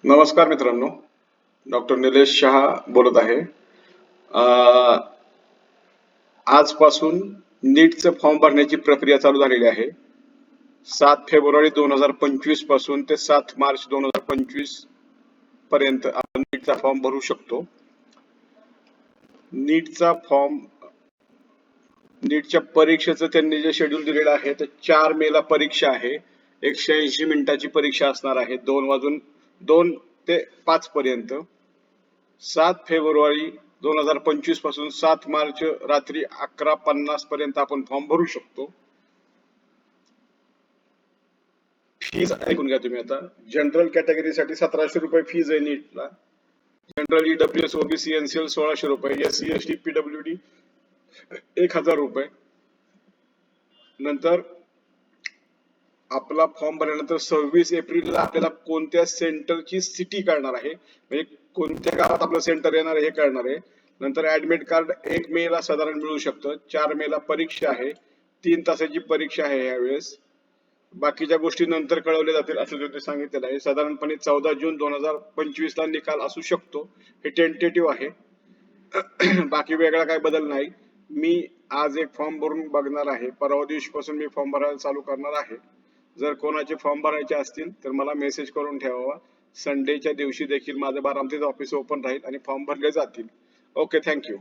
नमस्कार मित्रांनो, डॉक्टर निलेश शहा बोलत आहे. आजपासून नीटचं फॉर्म भरण्याची प्रक्रिया चालू झालेली आहे. 7 फेब्रुवारी 2025 पासून ते 7 मार्च 2025 पर्यंत आपण नीटचा फॉर्म भरू शकतो. नीटच्या परीक्षेचं त्यांनी जे शेड्यूल दिलेलं आहे ते 4 मे ला परीक्षा आहे. 180 मिनिटाची परीक्षा असणार आहे. 2 ते 5 पर्यंत. 7 फेब्रुवारी 2025 पासून 7 मार्च रात्री 11:50 पर्यंत आपण फॉर्म भरू शकतो. फीज ऐकून घ्या तुम्ही आता. जनरल कॅटेगरीसाठी 1700 रुपये फीज आहे नीटला. जनरल ईडब्ल्यूएस ओबीसी एनसीएल 1600 रुपये, एससी एसटी पीडब्ल्यूडी 1000 रुपये. नंतर आपला फॉर्म भरल्यानंतर 26 एप्रिलला आपल्याला कोणत्या सेंटरची सिटी कळणार आहे, म्हणजे कोणत्या गावात आपलं सेंटर येणार आहे हे कळणार आहे. नंतर ऍडमिट कार्ड 1 मे ला साधारण मिळू शकतं. 4 मे ला परीक्षा आहे. 3 तासाची परीक्षा आहे यावेळेस. बाकीच्या गोष्टी नंतर कळवल्या जातील असं त्यांनी सांगितलेलं आहे. साधारणपणे 14 जून 2025 ला निकाल असू शकतो. हे टेंटेटिव्ह आहे. बाकी वेगळा काय बदल नाही. मी आज एक फॉर्म भरून बघणार आहे. परवा दिवशीपासून मी फॉर्म भरायला चालू करणार आहे. जर कोणाचे फॉर्म भरायचे असतील तर मला मेसेज करून ठेवावा. संडेच्या दिवशी देखील माझं बारामतीचं ऑफिस ओपन राहील आणि फॉर्म भरले जातील. Okay, thank you.